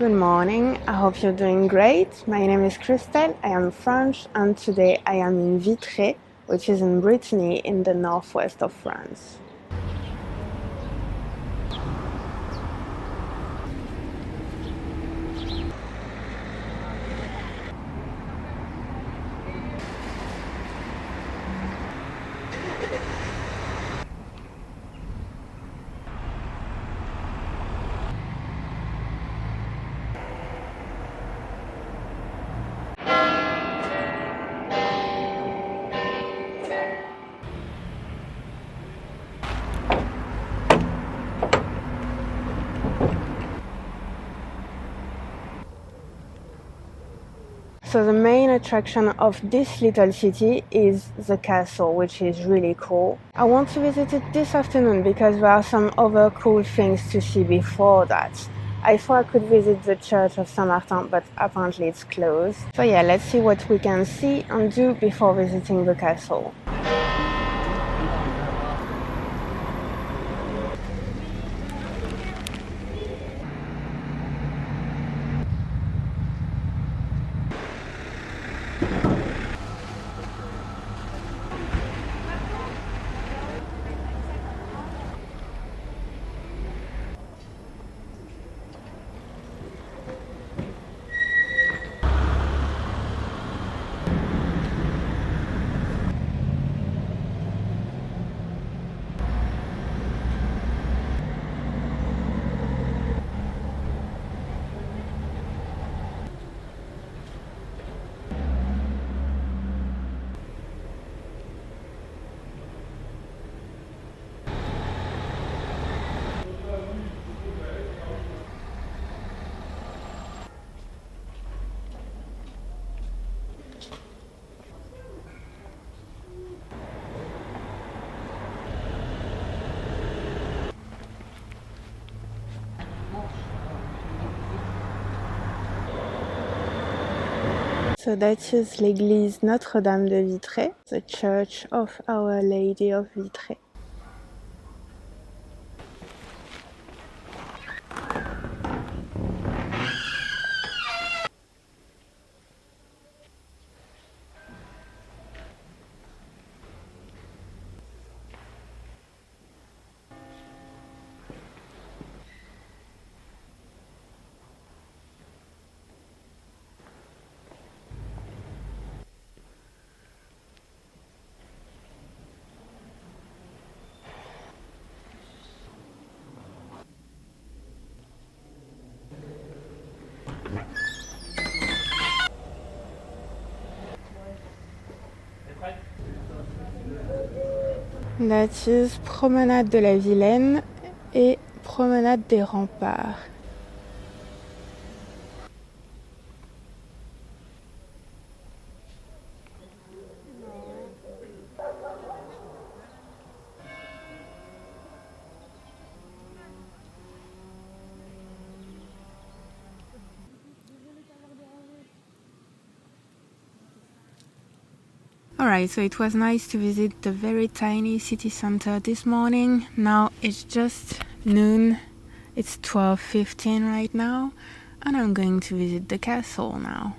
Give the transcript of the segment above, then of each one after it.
Good morning, I hope you're doing great. My name is Christelle, I am French, and today I am in Vitré, which is in Brittany in the northwest of France. So the main attraction of this little city is the castle, which is really cool. I want to visit it this afternoon because there are some other cool things to see before that. I thought I could visit the church of Saint-Martin, but apparently it's closed. So yeah, let's see what we can see and do before visiting the castle. So that is l'église Notre-Dame de Vitré, the church of Our Lady of Vitré. That is Promenade de la Vilaine et Promenade des Remparts. Alright, so it was nice to visit the very tiny city center this morning. Now it's just noon, it's 12:15 right now, and I'm going to visit the castle now.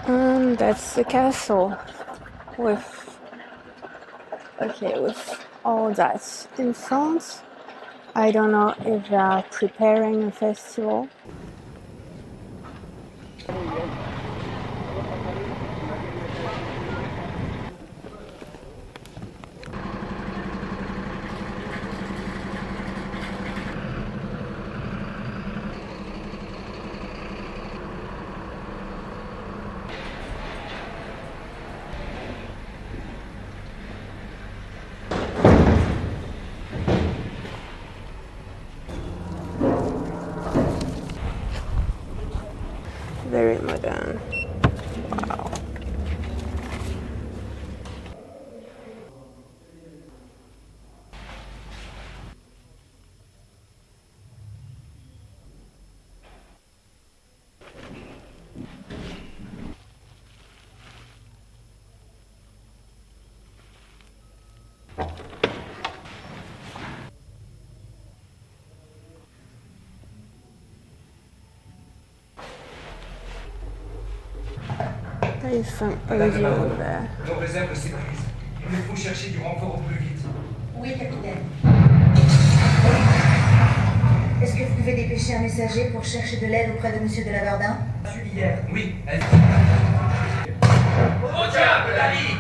And that's the castle with all that in front. I don't know if they are preparing a festival. There is some audio there. Nos réserves s'épuisent. Il nous faut chercher du renfort au plus vite. Oui, capitaine. Est-ce que vous pouvez dépêcher un messager pour chercher de l'aide auprès de Monsieur de la Verdun? Suivi hier. Oui, elle. Au diable, Dali!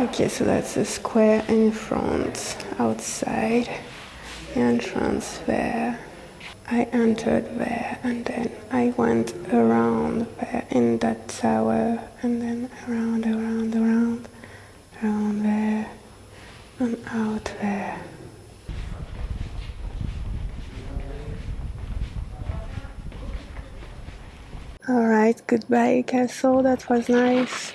Okay, so that's the square in front, outside, the entrance there. I entered there and then I went around there in that tower and then around there and out there. Alright, goodbye castle, that was nice.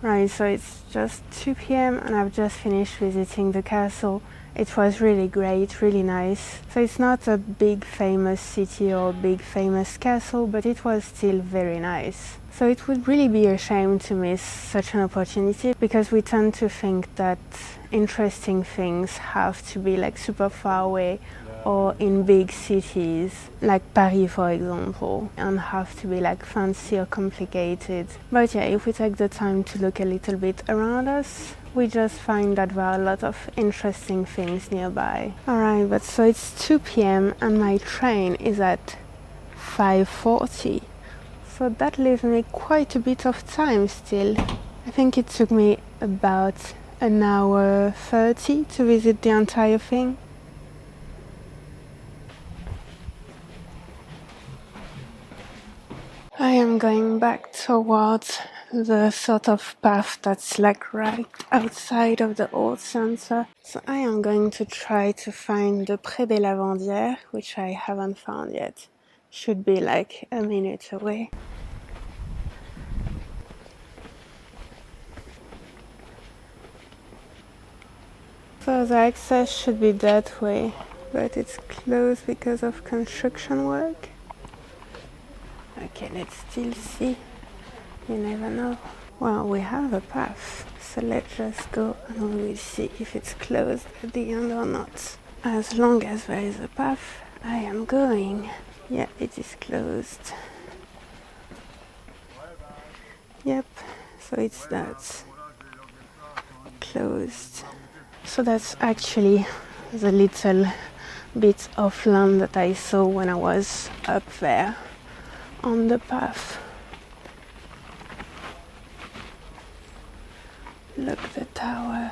Right, so it's just 2 p.m. and I've just finished visiting the castle. It was really great, really nice. So it's not a big famous city or big famous castle, but it was still very nice. So it would really be a shame to miss such an opportunity, because we tend to think that interesting things have to be like super far away or in big cities, like Paris for example, and have to be like fancy or complicated. But yeah, if we take the time to look a little bit around us, we just find that there are a lot of interesting things nearby. Alright, but so it's 2 p.m. and my train is at 5:40. So that leaves me quite a bit of time still. I think it took me about an hour 30 to visit the entire thing. I am going back towards the sort of path that's like right outside of the old center. So I am going to try to find the Pré des Lavandières, which I haven't found yet. Should be like a minute away. So the access should be that way, but it's closed because of construction work. Okay, let's still see. You never know. Well, we have a path, so let's just go and we will see if it's closed at the end or not. As long as there is a path, I am going. Yeah, it is closed. Yep, so it's that. Closed. So that's actually the little bit of land that I saw when I was up there on the path. Look, the tower.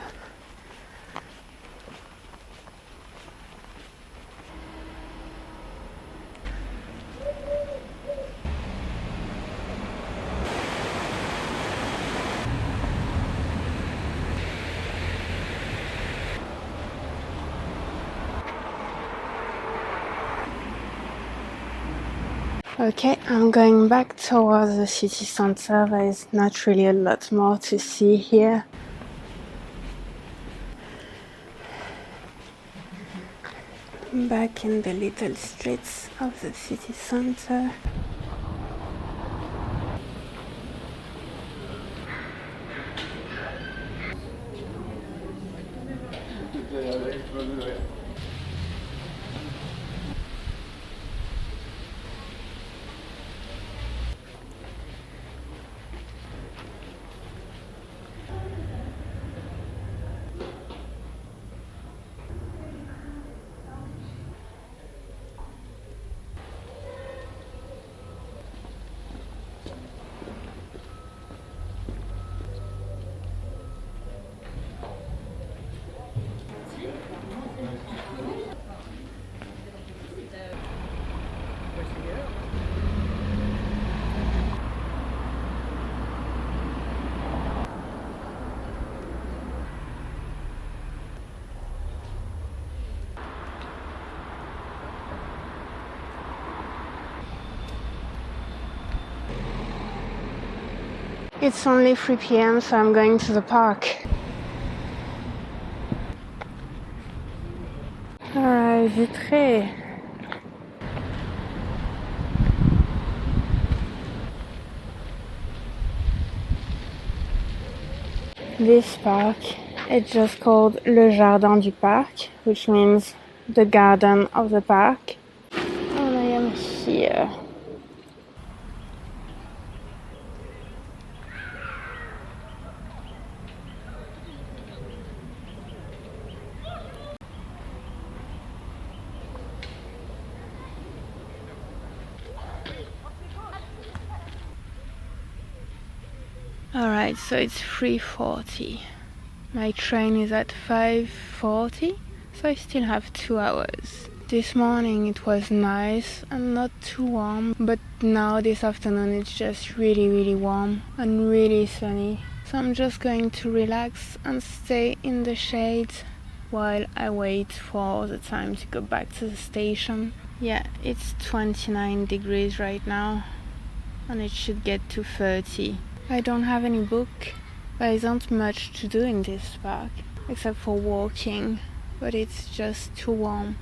Okay, I'm going back towards the city center. There is not really a lot more to see here. Back in the little streets of the city center. It's only 3 p.m. so I'm going to the park. Alright, Vitré. This park is just called Le Jardin du Parc, which means the garden of the park. And I am here. Alright, so it's 3:40. My train is at 5:40, so I still have 2 hours. This morning it was nice and not too warm, but now this afternoon it's just really warm and really sunny. So I'm just going to relax and stay in the shade while I wait for the time to go back to the station. Yeah, it's 29 degrees right now and it should get to 30. I don't have any book. There isn't much to do in this park except for walking, but it's just too warm.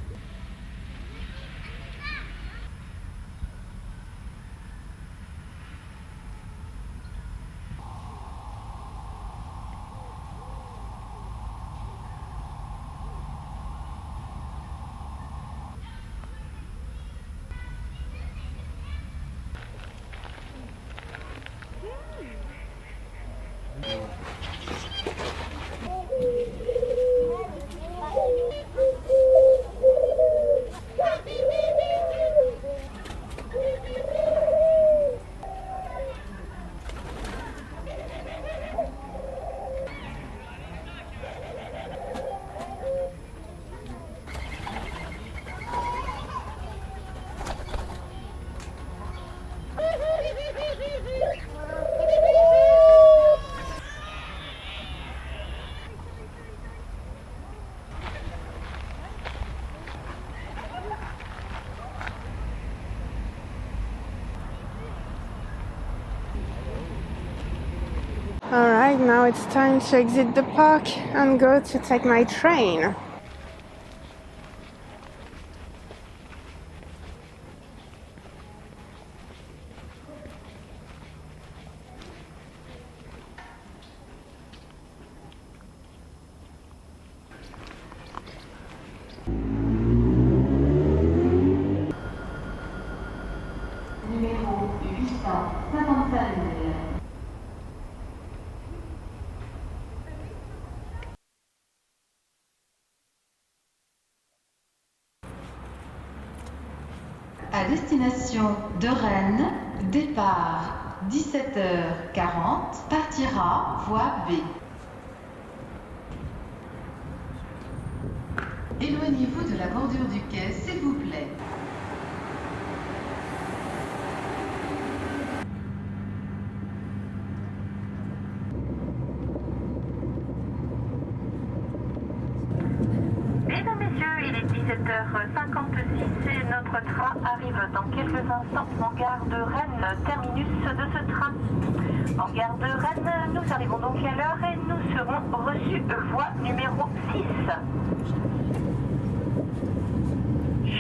Alright, now it's time to exit the park and go to take my train. Numéro 855. À destination de Rennes, départ 17h40, partira voie B. Éloignez-vous de la bordure du quai, s'il vous plaît. Mesdames, Messieurs, il est 17h56 et notre train arrive dans quelques instants en gare de Rennes, terminus de ce train. En gare de Rennes, nous arrivons donc à l'heure et nous serons reçus voie numéro 6.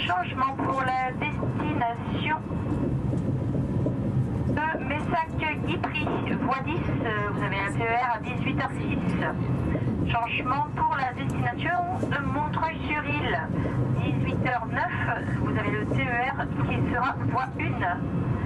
Changement pour la destination de Messac-Guipry, voie 10, vous avez un TER à 18h06. Changement pour la destination de Montreuil-sur-Île, 18h09, vous avez le TER qui sera voie 1.